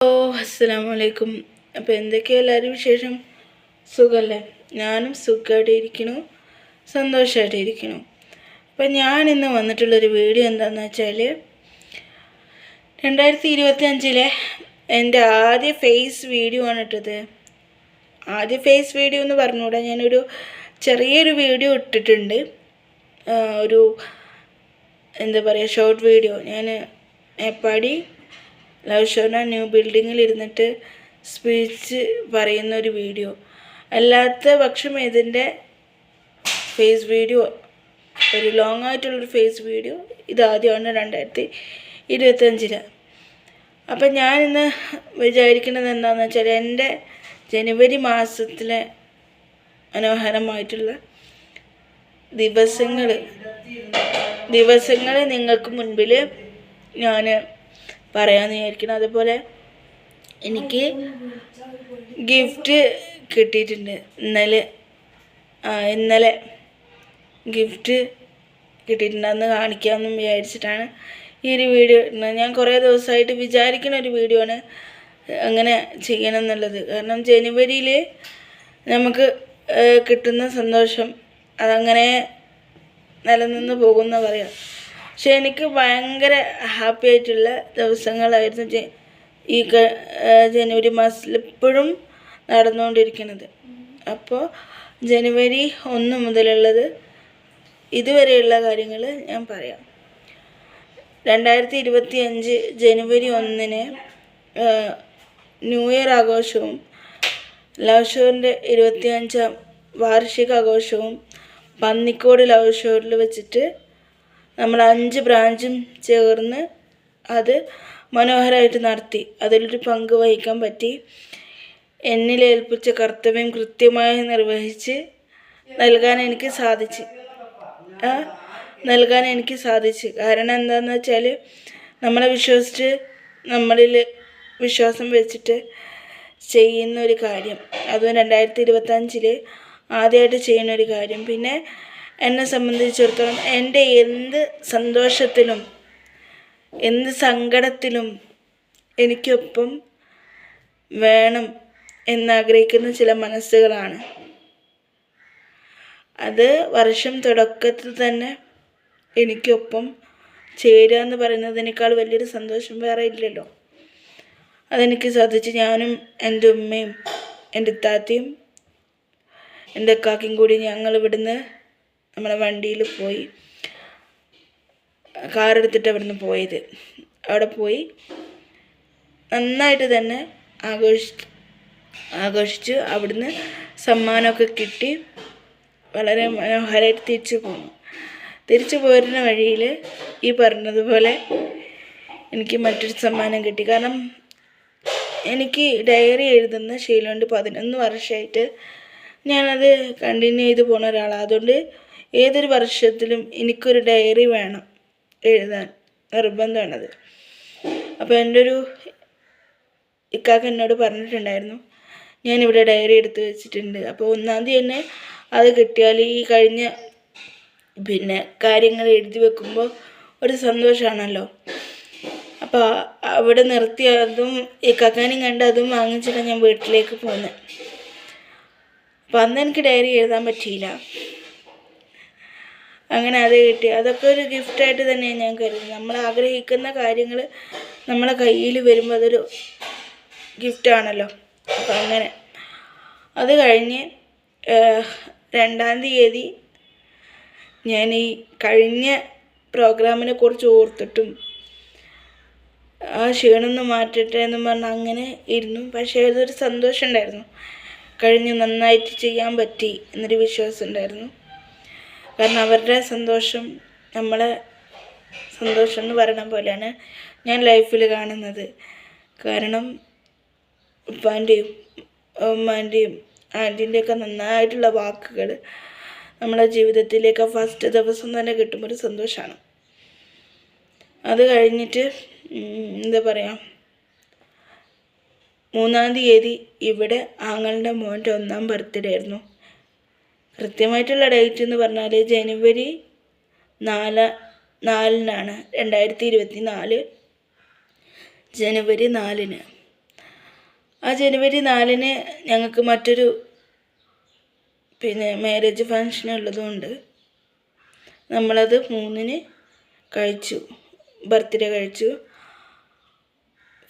അസ്സലാമു അലൈക്കും. അപ്പോൾ എന്തൊക്കെയാണ് എല്ലാവരും വിശേഷം? സുഖമല്ലേ? ഞാനും സുഖമായിട്ടിരിക്കണു, സന്തോഷമായിട്ടിരിക്കണു. അപ്പം ഞാനിന്ന് വന്നിട്ടുള്ളൊരു വീഡിയോ എന്താണെന്ന് വെച്ചാൽ 2025 എൻ്റെ ആദ്യ ഫേസ് വീഡിയോ ആണ് ഇട്ടത്. ആദ്യ ഫേസ് വീഡിയോ എന്ന് പറഞ്ഞുകൂടാ, ഞാനൊരു ചെറിയൊരു വീഡിയോ ഇട്ടിട്ടുണ്ട്. ഒരു എന്താ പറയുക, ഷോർട്ട് വീഡിയോ. ഞാൻ മേപ്പാടി ലവ് ഷോന ന്യൂ ബിൽഡിങ്ങിൽ ഇരുന്നിട്ട് സ്പീച്ച് പറയുന്ന ഒരു വീഡിയോ. അല്ലാത്ത പക്ഷം ഇതിൻ്റെ ഫേസ് വീഡിയോ, ഒരു ലോങ് ആയിട്ടുള്ളൊരു ഫേസ് വീഡിയോ ഇതാദ്യമാണ് 2025. അപ്പം ഞാനിന്ന് വിചാരിക്കുന്നത് എന്താണെന്ന് വെച്ചാൽ, എൻ്റെ ജനുവരി മാസത്തിലെ മനോഹരമായിട്ടുള്ള ദിവസങ്ങൾ നിങ്ങൾക്ക് മുൻപിൽ ഞാൻ പറയാമെന്ന് വിചാരിക്കണം. അതുപോലെ എനിക്ക് ഗിഫ്റ്റ് കിട്ടിയിട്ടുണ്ട്. ഇന്നലെ ഗിഫ്റ്റ് കിട്ടിയിട്ടുണ്ട്. അന്ന് കാണിക്കാമെന്നും വിചാരിച്ചിട്ടാണ് ഈ ഒരു വീഡിയോ ഇടുന്നത്. ഞാൻ കുറേ ദിവസമായിട്ട് വിചാരിക്കുന്ന ഒരു വീഡിയോ ആണ് അങ്ങനെ ചെയ്യണം എന്നുള്ളത്. കാരണം ജനുവരിയിൽ നമുക്ക് കിട്ടുന്ന സന്തോഷം അതങ്ങനെ നിലനിന്ന് പോകുന്ന പറയാം. പക്ഷെ എനിക്ക് ഭയങ്കര ഹാപ്പി ആയിട്ടുള്ള ദിവസങ്ങളായിരുന്നു ഈ ജനുവരി മാസത്തിൽ ഇപ്പോഴും നടന്നുകൊണ്ടിരിക്കുന്നത്. അപ്പോൾ ജനുവരി 1 മുതലുള്ളത് ഇതുവരെയുള്ള കാര്യങ്ങൾ ഞാൻ പറയാം. 2025 ജനുവരി 1 ന്യൂ ഇയർ ആഘോഷവും ലവ് ഷോറിൻ്റെ 25ാം വാർഷികാഘോഷവും പന്നിക്കോട് ലവ് ഷോറിൽ വെച്ചിട്ട് നമ്മൾ 5 ബ്രാഞ്ചും ചേർന്ന് അത് മനോഹരമായിട്ട് നടത്തി. അതിലൊരു പങ്ക് വഹിക്കാൻ പറ്റി. എന്നിലേൽപ്പിച്ച കർത്തവ്യം കൃത്യമായി നിർവഹിച്ച് നൽകാൻ എനിക്ക് സാധിച്ചു. കാരണം എന്താണെന്ന് വെച്ചാൽ, നമ്മളെ വിശ്വസിച്ച് നമ്മളിൽ വിശ്വാസം വെച്ചിട്ട് ചെയ്യുന്ന ഒരു കാര്യം, അതും 2025 ആദ്യമായിട്ട് ചെയ്യുന്ന ഒരു കാര്യം. പിന്നെ എന്നെ സംബന്ധിച്ചിടത്തോളം എൻ്റെ എന്ത് സന്തോഷത്തിലും എന്ത് സങ്കടത്തിലും എനിക്കൊപ്പം വേണം എന്നാഗ്രഹിക്കുന്ന ചില മനസ്സുകളാണ്. അത് വർഷം തുടക്കത്തിൽ തന്നെ എനിക്കൊപ്പം ചേരുക എന്ന് പറയുന്നതിനേക്കാൾ വലിയൊരു സന്തോഷം വേറെ ഇല്ലല്ലോ. അതെനിക്ക് സാധിച്ചു. ഞാനും എൻ്റെ ഉമ്മയും എൻ്റെ താത്തയും എൻ്റെ കാക്കയും കൂടി ഞങ്ങൾ ഇവിടുന്ന് നമ്മളെ വണ്ടിയിൽ പോയി, കാറെടുത്തിട്ട് അവിടുന്ന് പോയത്. അവിടെ പോയി നന്നായിട്ട് തന്നെ ആഘോഷിച്ചു. അവിടുന്ന് സമ്മാനമൊക്കെ കിട്ടി വളരെ മനോഹരമായിട്ട് തിരിച്ചു പോരുന്ന വഴിയിൽ ഈ പറഞ്ഞതുപോലെ എനിക്ക് മറ്റൊരു സമ്മാനം കിട്ടി. കാരണം എനിക്ക് ഡയറി എഴുതുന്ന ശീലമുണ്ട്. 11 വർഷമായിട്ട് ഞാനത് കണ്ടിന്യൂ ചെയ്ത് പോകുന്ന ഒരാളാണ്. അതുകൊണ്ട് ഏതൊരു വർഷത്തിലും എനിക്കൊരു ഡയറി വേണം, എഴുതാൻ നിർബന്ധമാണത്. അപ്പോൾ എൻ്റെ ഒരു ഇക്കാക്ക എന്നോട് പറഞ്ഞിട്ടുണ്ടായിരുന്നു, ഞാനിവിടെ ഡയറി എടുത്ത് വെച്ചിട്ടുണ്ട്. അപ്പോൾ 1-ാം തീയതി തന്നെ അത് കിട്ടിയാൽ ഈ കഴിഞ്ഞ കാര്യങ്ങൾ എഴുതി വെക്കുമ്പോൾ ഒരു സന്തോഷമാണല്ലോ. അപ്പോൾ അവിടെ നിർത്തി അതും ഇക്കാക്കാനും കണ്ട് അതും വാങ്ങിച്ചിട്ടാണ് ഞാൻ വീട്ടിലേക്ക് പോകുന്നത്. അപ്പം അന്ന് എനിക്ക് ഡയറി എഴുതാൻ പറ്റിയില്ല. അങ്ങനെ അത് കിട്ടി. അതൊക്കെ ഒരു ഗിഫ്റ്റായിട്ട് തന്നെയാണ് ഞാൻ കരുതുന്നത്. നമ്മൾ ആഗ്രഹിക്കുന്ന കാര്യങ്ങൾ നമ്മളെ കയ്യിൽ വരുമ്പോൾ അതൊരു ഗിഫ്റ്റാണല്ലോ. അപ്പം അങ്ങനെ അത് കഴിഞ്ഞ് 2-ാം തീയതി ഞാൻ ഈ കഴിഞ്ഞ പ്രോഗ്രാമിനെ കുറിച്ച് ഓർത്തിട്ടും ആ ക്ഷീണമൊന്ന് മാറ്റട്ടെ എന്ന് പറഞ്ഞാൽ അങ്ങനെ ഇരുന്നു. പക്ഷേ അതൊരു സന്തോഷം ഉണ്ടായിരുന്നു. കഴിഞ്ഞ് നന്നായിട്ട് ചെയ്യാൻ പറ്റി എന്നൊരു വിശ്വാസം ഉണ്ടായിരുന്നു. കാരണം അവരുടെ സന്തോഷം നമ്മളെ സന്തോഷം എന്ന് പറയണ പോലെയാണ് ഞാൻ ലൈഫിൽ കാണുന്നത്. കാരണം ഉപ്പാൻ്റെയും ഉമ്മാൻ്റെയും ആൻറ്റീൻ്റെയൊക്കെ നന്നായിട്ടുള്ള വാക്കുകൾ നമ്മളെ ജീവിതത്തിലേക്ക് ഫസ്റ്റ് ദിവസം തന്നെ കിട്ടുമ്പോൾ ഒരു സന്തോഷമാണ്. അത് കഴിഞ്ഞിട്ട് എന്താ പറയുക, 3-ാം തീയതി ഇവിടെ ആങ്ങളുടെ മോൻ്റെ 1-ാം ബർത്ത്ഡേ ആയിരുന്നു. കൃത്യമായിട്ടുള്ള ഡേറ്റ് എന്ന് പറഞ്ഞാൽ ജനുവരി 4-നാണ് 2024 ജനുവരി 4. ആ ജനുവരി 4-ന് ഞങ്ങൾക്ക് മറ്റൊരു മാരേജ് ഫങ്ഷൻ ഉള്ളതുകൊണ്ട് നമ്മളത് 3-ന് കഴിച്ചു, ബർത്ത്ഡേ കഴിച്ചു.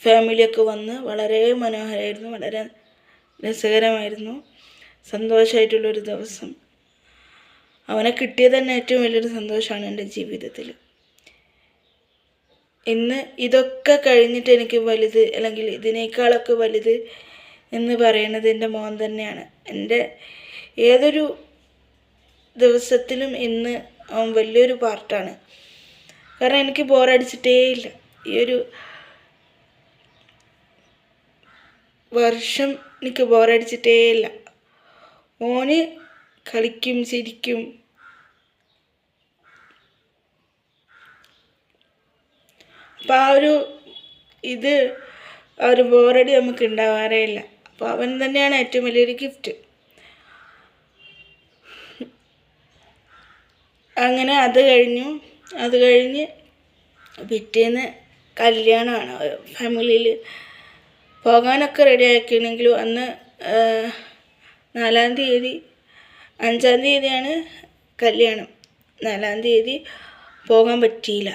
ഫാമിലിയൊക്കെ വന്ന് വളരെ മനോഹരമായിരുന്നു, വളരെ രസകരമായിരുന്നു, സന്തോഷമായിട്ടുള്ളൊരു ദിവസം. അവനെ കിട്ടിയത് തന്നെ ഏറ്റവും വലിയൊരു സന്തോഷമാണ് എൻ്റെ ജീവിതത്തിൽ. ഇന്ന് ഇതൊക്കെ കഴിഞ്ഞിട്ട് എനിക്ക് വലുത്, അല്ലെങ്കിൽ ഇതിനേക്കാളൊക്കെ വലുത് എന്ന് പറയുന്നത് എൻ്റെ മോൻ തന്നെയാണ്. എൻ്റെ ഏതൊരു ദിവസത്തിലും ഇന്ന് അവൻ വലിയൊരു പാർട്ടാണ്. കാരണം എനിക്ക് ബോറടിച്ചിട്ടേ ഇല്ല. ഈ ഒരു വർഷം എനിക്ക് ബോറടിച്ചിട്ടേ ഇല്ല. മോന് കളിക്കും, ചിരിക്കും. അപ്പം ആ ഒരു ബോറടി നമുക്ക് ഉണ്ടാവാറേ ഇല്ല. അപ്പോൾ അവൻ തന്നെയാണ് ഏറ്റവും വലിയൊരു ഗിഫ്റ്റ്. അങ്ങനെ അത് കഴിഞ്ഞ് പിറ്റേന്ന് കല്യാണമാണ്. ഫാമിലിയിൽ പോകാനൊക്കെ റെഡി ആക്കിയെങ്കിലും അന്ന് 4-ാം തീയതി, 5-ാം തീയതിയാണ് കല്യാണം. 4-ാം തീയതി പോകാൻ പറ്റിയില്ല.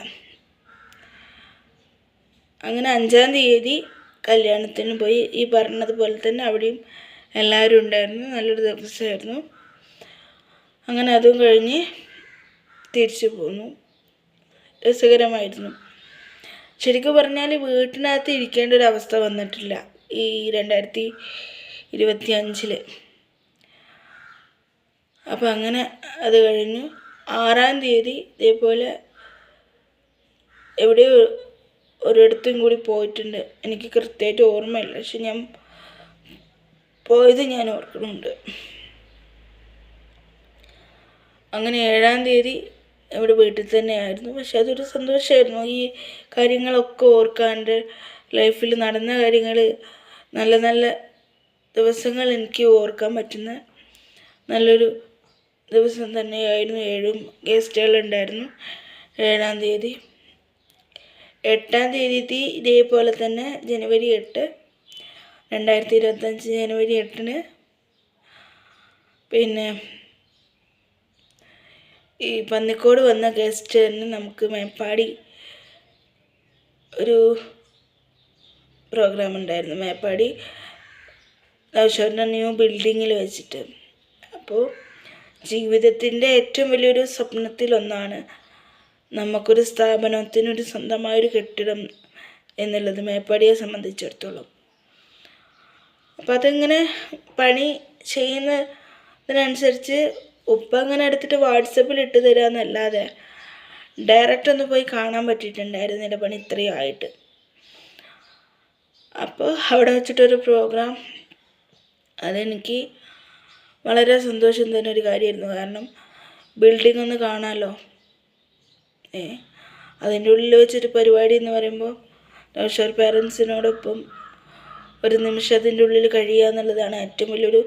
അങ്ങനെ 5-ാം തീയതി കല്യാണത്തിന് പോയി. ഈ പറഞ്ഞതുപോലെ തന്നെ അവിടെയും എല്ലാവരും ഉണ്ടായിരുന്നു. നല്ലൊരു ദിവസമായിരുന്നു. അങ്ങനെ അതും കഴിഞ്ഞ് തിരിച്ചു പോന്നു. രസകരമായിരുന്നു. ശരിക്കും പറഞ്ഞാൽ വീട്ടിനകത്ത് ഇരിക്കേണ്ട ഒരു അവസ്ഥ വന്നിട്ടില്ല ഈ 2025. അപ്പം അങ്ങനെ അത് കഴിഞ്ഞു. 6-ാം തീയതി ഇതേപോലെ എവിടെയോ ഒരിടത്തും കൂടി പോയിട്ടുണ്ട്. എനിക്ക് കൃത്യമായിട്ട് ഓർമ്മയില്ല, പക്ഷെ ഞാൻ പോയത് ഞാൻ ഓർക്കുന്നുണ്ട്. അങ്ങനെ 7-ാം തീയതി ഇവിടെ വീട്ടിൽ തന്നെയായിരുന്നു. പക്ഷെ അതൊരു സന്തോഷമായിരുന്നു. ഈ കാര്യങ്ങളൊക്കെ ഓർക്കാണ്ട് ലൈഫിൽ നടന്ന കാര്യങ്ങൾ, നല്ല നല്ല ദിവസങ്ങൾ എനിക്ക് ഓർക്കാൻ പറ്റുന്ന നല്ലൊരു ദിവസം തന്നെയായിരുന്നു. 7 ഗസ്റ്റുകളുണ്ടായിരുന്നു 7-ാം തീയതി. 8-ാം തീയതി ഇതേപോലെ തന്നെ ജനുവരി 8, 2025 ജനുവരി 8-ന് ഈ പന്നിക്കോട് വന്ന ഗസ്റ്റിന് നമുക്ക് മേപ്പാടി ഒരു പ്രോഗ്രാം ഉണ്ടായിരുന്നു. മേപ്പാടി ലൗഷോറിൻ്റെ ന്യൂ ബിൽഡിങ്ങിൽ വെച്ചിട്ട്. അപ്പോൾ ജീവിതത്തിൻ്റെ ഏറ്റവും വലിയൊരു സ്വപ്നത്തിലൊന്നാണ് നമുക്കൊരു സ്ഥാപനത്തിനൊരു സ്വന്തമായൊരു കെട്ടിടം എന്നുള്ളത് മേപ്പാടിയെ സംബന്ധിച്ചിടത്തോളം. അപ്പോൾ അതിങ്ങനെ പണി ചെയ്യുന്നതിനനുസരിച്ച് ഉപ്പ അങ്ങനെ എടുത്തിട്ട് വാട്സപ്പിൽ ഇട്ട് തരാമെന്നല്ലാതെ ഡയറക്റ്റ് ഒന്ന് പോയി കാണാൻ പറ്റിയിട്ടുണ്ടായിരുന്നില്ല പണി ഇത്രയും ആയിട്ട്. അപ്പോൾ അവിടെ വെച്ചിട്ടൊരു പ്രോഗ്രാം, അതെനിക്ക് വളരെ സന്തോഷം തരുന്ന ഒരു കാര്യമായിരുന്നു. കാരണം ബിൽഡിംഗ് ഒന്ന് കാണാമല്ലോ. അതിൻ്റെ ഉള്ളിൽ വെച്ചൊരു പരിപാടി എന്ന് പറയുമ്പോൾ ലൗഷോർ പാരൻസിനോടൊപ്പം ഒരു നിമിഷം അതിൻ്റെ ഉള്ളിൽ കഴിയുക എന്നുള്ളതാണ് ഏറ്റവും വലിയൊരു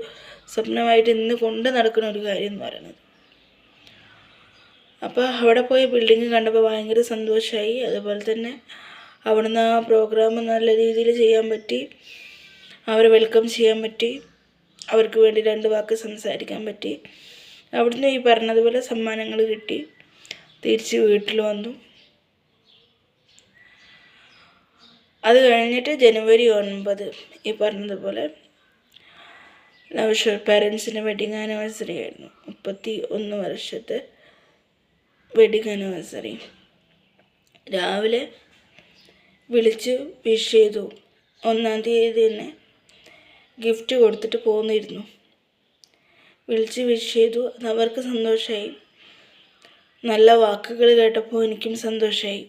സ്വപ്നമായിട്ട് ഇന്ന് കൊണ്ട് നടക്കുന്ന ഒരു കാര്യം എന്ന് പറയുന്നത്. അപ്പോൾ അവിടെ പോയി ബിൽഡിങ് കണ്ടപ്പോൾ ഭയങ്കര സന്തോഷമായി. അതുപോലെ തന്നെ അവിടുന്ന് ആ പ്രോഗ്രാം നല്ല രീതിയിൽ ചെയ്യാൻ പറ്റി, അവരെ വെൽക്കം ചെയ്യാൻ പറ്റി, അവർക്ക് വേണ്ടി 2 വാക്ക് സംസാരിക്കാൻ പറ്റി. അവിടുന്ന് ഈ പറഞ്ഞതുപോലെ സമ്മാനങ്ങൾ കിട്ടി. തിരിച്ച് വീട്ടിൽ വന്നു. അത് കഴിഞ്ഞിട്ട് ജനുവരി 9 ഈ പറഞ്ഞതുപോലെ ലൗഷോർ പാരൻസിൻ്റെ വെഡിങ് ആനിവേഴ്സറി ആയിരുന്നു. 31 വർഷത്തെ വെഡിങ് ആനിവേഴ്സറി. രാവിലെ വിളിച്ച് വിഷ് ചെയ്തു. 1-ാം തീയതി തന്നെ ഗിഫ്റ്റ് കൊടുത്തിട്ട് പോന്നിരുന്നു. വിളിച്ച് വിഷ് ചെയ്തു. അത് അവർക്ക് സന്തോഷമായി. നല്ല വാക്കുകൾ കേട്ടപ്പോൾ എനിക്കും സന്തോഷമായി.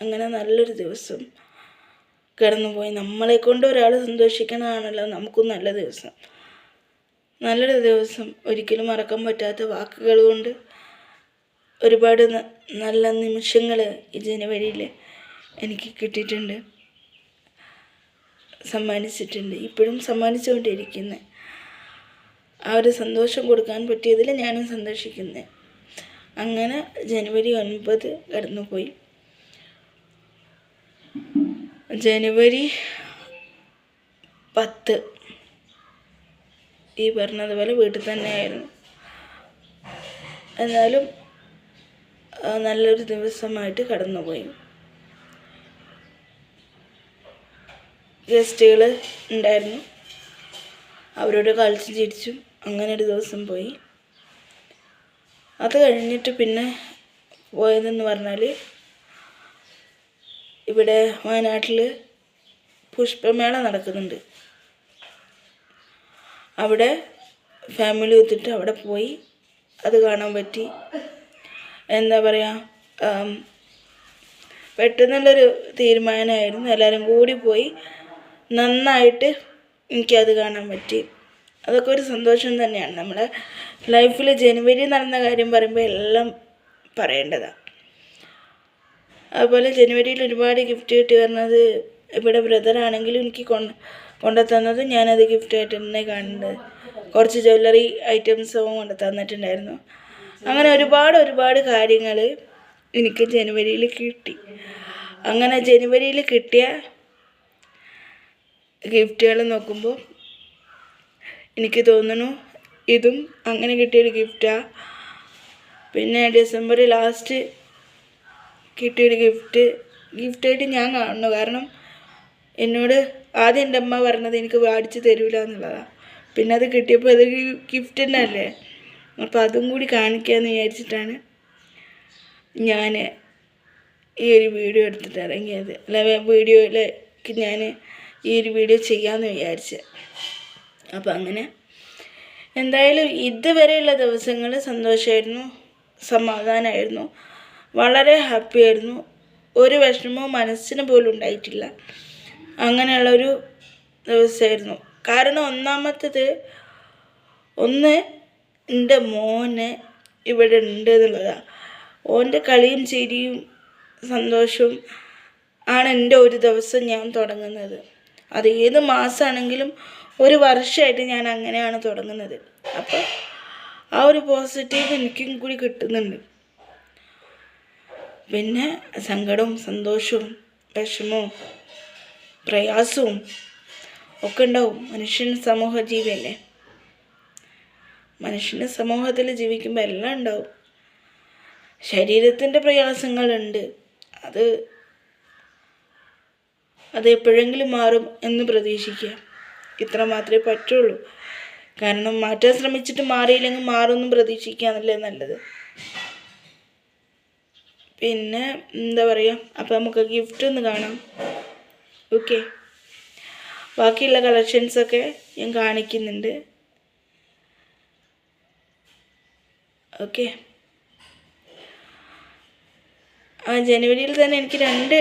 അങ്ങനെ നല്ലൊരു ദിവസം കടന്നുപോയി. നമ്മളെക്കൊണ്ട് ഒരാൾ സന്തോഷിക്കണതാണല്ലോ നമുക്കും നല്ല ദിവസം. നല്ലൊരു ദിവസം, ഒരിക്കലും മറക്കാൻ പറ്റാത്ത വാക്കുകൾ കൊണ്ട് ഒരുപാട് നല്ല നിമിഷങ്ങൾ ഈ ജനുവരിയിൽ എനിക്ക് കിട്ടിയിട്ടുണ്ട്, സമ്മാനിച്ചിട്ടുണ്ട്, ഇപ്പോഴും സമ്മാനിച്ചുകൊണ്ടിരിക്കുന്നത്. ആ ഒരു സന്തോഷം കൊടുക്കാൻ പറ്റിയതിൽ ഞാനും സന്തോഷിക്കുന്നത്. അങ്ങനെ ജനുവരി 9 കടന്നുപോയി. ജനുവരി 10 ഈ പറഞ്ഞതുപോലെ വീട്ടിൽ തന്നെയായിരുന്നു. എന്നാലും നല്ലൊരു ദിവസമായിട്ട് കടന്നുപോയി. ഗസ്റ്റുകൾ ഉണ്ടായിരുന്നു, അവരോട് കളിച്ച് ചിരിച്ചും അങ്ങനെ ഒരു ദിവസം പോയി. അത് കഴിഞ്ഞിട്ട് പിന്നെ പോയതെന്ന് പറഞ്ഞാൽ ഇവിടെ വയനാട്ടിൽ പുഷ്പമേള നടക്കുന്നുണ്ട്. അവിടെ ഫാമിലി ഒത്തിട്ട് അവിടെ പോയി അത് കാണാൻ പറ്റി. എന്താ പറയുക, പെട്ടെന്നുള്ളൊരു തീരുമാനമായിരുന്നു. എല്ലാവരും കൂടി പോയി നന്നായിട്ട് എനിക്കത് കാണാൻ പറ്റി. അതൊക്കെ ഒരു സന്തോഷം തന്നെയാണ്. നമ്മുടെ ലൈഫിൽ ജനുവരി നടന്ന കാര്യം പറയുമ്പോൾ എല്ലാം പറയേണ്ടതാണ്. അതുപോലെ ജനുവരിയിൽ ഒരുപാട് ഗിഫ്റ്റ് കിട്ടി പറഞ്ഞത് ഇവിടെ ബ്രദറാണെങ്കിലും എനിക്ക് കൊണ്ടു തന്നത് ഞാനത് ഗിഫ്റ്റായിട്ട് തന്നെ കാണുന്നത്. കുറച്ച് ജ്വല്ലറി ഐറ്റംസും കൊണ്ട് തന്നിട്ടുണ്ടായിരുന്നു. അങ്ങനെ ഒരുപാട് കാര്യങ്ങൾ എനിക്ക് ജനുവരിയിൽ കിട്ടി. അങ്ങനെ ജനുവരിയിൽ കിട്ടിയ ഗിഫ്റ്റുകൾ നോക്കുമ്പോൾ എനിക്ക് തോന്നുന്നു ഇതും അങ്ങനെ കിട്ടിയൊരു പിന്നെ ഡിസംബർ ലാസ്റ്റ് കിട്ടിയൊരു ഗിഫ്റ്റായിട്ട് ഞാൻ കാണുന്നു. കാരണം എന്നോട് ആദ്യം എൻ്റെ അമ്മ പറഞ്ഞത് എനിക്ക് മേടിച്ച് തരൂല എന്നുള്ളതാണ്. പിന്നെ അത് കിട്ടിയപ്പോൾ അത് ഗിഫ്റ്റ് തന്നെ അല്ലേ, അപ്പോൾ അതും കൂടി കാണിക്കാമെന്ന് വിചാരിച്ചിട്ടാണ് ഞാൻ ഈ ഒരു വീഡിയോ എടുത്തിട്ട് ഇറങ്ങിയത്. അല്ല, വീഡിയോയിലേക്ക് ഞാൻ ഈ ഒരു വീഡിയോ ചെയ്യാമെന്ന് വിചാരിച്ചത്. അപ്പോൾ അങ്ങനെ എന്തായാലും ഇതുവരെയുള്ള ദിവസങ്ങൾ സന്തോഷമായിരുന്നു, സമാധാനമായിരുന്നു, വളരെ ഹാപ്പി ആയിരുന്നു. ഒരു വിഷമവും മനസ്സിന് പോലും ഉണ്ടായിട്ടില്ല. അങ്ങനെയുള്ളൊരു ദിവസമായിരുന്നു. കാരണം ഒന്നാമത്തേത് എൻ്റെ മോന് ഇവിടെ ഉണ്ട് എന്നുള്ളതാണ്. ഓൻ്റെ കളിയും ചിരിയും സന്തോഷവും ആണ് എൻ്റെ ഒരു ദിവസം ഞാൻ തുടങ്ങുന്നത്. അത് ഏത് മാസമാണെങ്കിലും ഒരു വർഷമായിട്ട് ഞാൻ അങ്ങനെയാണ് തുടങ്ങുന്നത്. അപ്പോൾ ആ ഒരു പോസിറ്റീവ് എനിക്കും കൂടി കിട്ടുന്നുണ്ട്. പിന്നെ സങ്കടവും സന്തോഷവും വിഷമവും പ്രയാസവും ഒക്കെ ഉണ്ടാവും. മനുഷ്യൻ സമൂഹ ജീവിയല്ലേ. മനുഷ്യന് സമൂഹത്തിൽ ജീവിക്കുമ്പോൾ എല്ലാം ഉണ്ടാവും. ശരീരത്തിൻ്റെ പ്രയാസങ്ങളുണ്ട്, അത് എപ്പോഴെങ്കിലും മാറും എന്ന് പ്രതീക്ഷിക്കുക. ഇത്ര മാത്രമേ പറ്റുള്ളൂ. കാരണം മാറ്റാൻ ശ്രമിച്ചിട്ട് മാറിയില്ലെങ്കിൽ മാറുമെന്നും പ്രതീക്ഷിക്കുകയാണല്ലേ നല്ലത്. പിന്നെ എന്താ പറയുക, അപ്പോൾ നമുക്ക് ഗിഫ്റ്റ് ഒന്ന് കാണാം. ഓക്കെ, ബാക്കിയുള്ള കളക്ഷൻസൊക്കെ ഞാൻ കാണിക്കുന്നുണ്ട്. ഓക്കെ, ജനുവരിയിൽ തന്നെ എനിക്ക് 2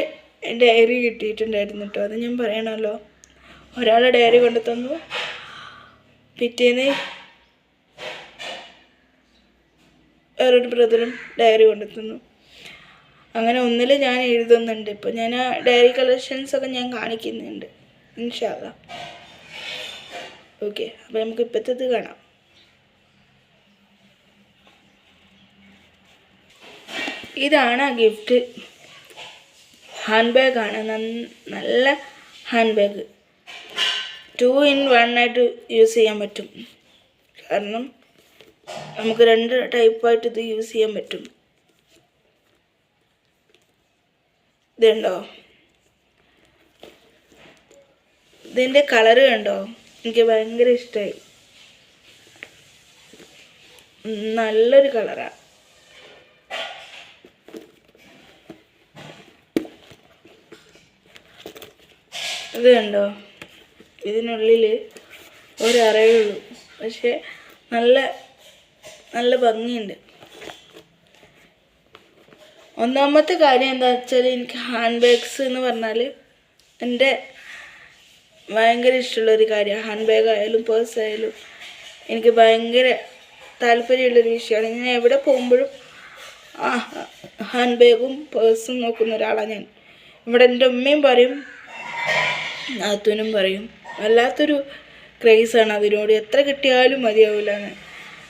ഡയറി കിട്ടിയിട്ടുണ്ടായിരുന്നു കേട്ടോ. അത് ഞാൻ പറയണമല്ലോ. ഒരാൾ ഡയറി കൊണ്ടു തന്നു, പിറ്റേന്ന് വേറൊരു ബ്രദറും ഡയറി കൊണ്ടു തന്നു. അങ്ങനെ ഒന്നിൽ ഞാൻ എഴുതുന്നുണ്ട്. ഇപ്പോൾ ഞാൻ ആ ഡയറി കളക്ഷൻസൊക്കെ ഞാൻ കാണിക്കുന്നുണ്ട് ഇൻഷാ അല്ലാഹ്. ഓക്കെ, അപ്പോൾ നമുക്ക് ഇപ്പോഴത്തേത് കാണാം. ഇതാണ് ആ ഗിഫ്റ്റ്. ഹാൻഡ് ബാഗാണ്, നല്ല ഹാൻഡ് ബാഗ്. 2 in 1 ആയിട്ട് യൂസ് ചെയ്യാൻ പറ്റും. കാരണം നമുക്ക് 2 ടൈപ്പായിട്ട് ഇത് യൂസ് ചെയ്യാൻ പറ്റും. ഇതുണ്ടോ, ഇതിൻ്റെ കളറ് കണ്ടോ, എനിക്ക് ഭയങ്കര ഇഷ്ടമായി. നല്ലൊരു കളറാണ്. ഇത് കണ്ടോ, ഇതിനുള്ളിൽ ഒരറയേ ഉള്ളൂ, പക്ഷേ നല്ല ഭംഗിയുണ്ട്. ഒന്നാമത്തെ കാര്യം എന്താ വെച്ചാൽ, എനിക്ക് ഹാൻഡ് ബാഗ്സ് എന്ന് പറഞ്ഞാൽ എൻ്റെ ഭയങ്കര ഇഷ്ടമുള്ളൊരു കാര്യമാണ്. ഹാൻഡ് ബാഗ് ആയാലും പേഴ്സ് ആയാലും എനിക്ക് ഭയങ്കര താല്പര്യമുള്ളൊരു വിഷയമാണ്. ഞാൻ എവിടെ പോകുമ്പോഴും ആ ഹാൻഡ് ബാഗും പേഴ്സും നോക്കുന്ന ഒരാളാണ് ഞാൻ. ഇവിടെ എൻ്റെ ഉമ്മയും പറയും, നാത്തൂനും പറയും. വല്ലാത്തൊരു ക്രേസാണ് അതിനോട്. എത്ര കിട്ടിയാലും മതിയാവില്ല എന്ന്.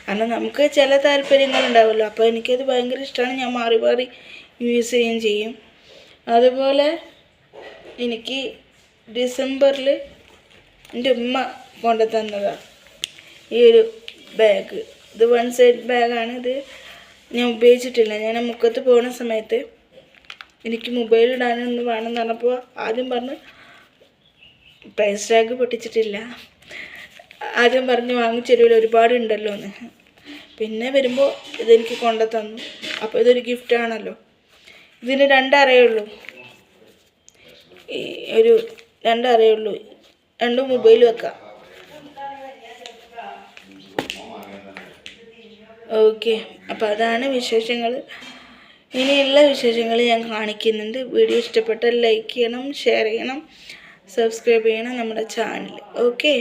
കാരണം നമുക്ക് ചില താല്പര്യങ്ങളുണ്ടാവുമല്ലോ. അപ്പോൾ എനിക്കത് ഭയങ്കര ഇഷ്ടമാണ്. ഞാൻ മാറി മാറി യൂസ് ചെയ്യുകയും ചെയ്യും. അതുപോലെ എനിക്ക് ഡിസംബറിൽ എൻ്റെ ഉമ്മ കൊണ്ടു തന്നതാണ് ഈ ഒരു ബാഗ്. ഇത് 1 സൈഡ് ബാഗാണ്. ഇത് ഞാൻ ഉപയോഗിച്ചിട്ടില്ല. ഞാൻ മുക്കത്ത് പോകുന്ന സമയത്ത് എനിക്ക് മൊബൈൽ ഇടാനൊന്ന് വേണമെന്ന് പറഞ്ഞപ്പോൾ ആദ്യം പറഞ്ഞ് പ്രൈസ് ടാഗ് പൊട്ടിച്ചിട്ടില്ല. ആദ്യം പറഞ്ഞ് വാങ്ങിച്ചെരുവിൽ ഒരുപാടുണ്ടല്ലോ എന്ന്. പിന്നെ വരുമ്പോൾ ഇതെനിക്ക് കൊണ്ടു തന്നു. അപ്പോൾ ഇതൊരു ഗിഫ്റ്റാണല്ലോ. ഇതിന് 2 അറയുള്ളൂ. ഈ ഒരു 2 അറയുള്ളൂ. 2 മൊബൈൽ വെക്കാം. ഓക്കെ, അപ്പോൾ അതാണ് വിശേഷങ്ങൾ. ഇനിയുള്ള വിശേഷങ്ങൾ ഞാൻ കാണിക്കുന്നുണ്ട്. വീഡിയോ ഇഷ്ടപ്പെട്ടാൽ ലൈക്ക് ചെയ്യണം, ഷെയർ ചെയ്യണം, സബ്സ്ക്രൈബ് ചെയ്യണം നമ്മുടെ ചാനൽ. ഓക്കെ.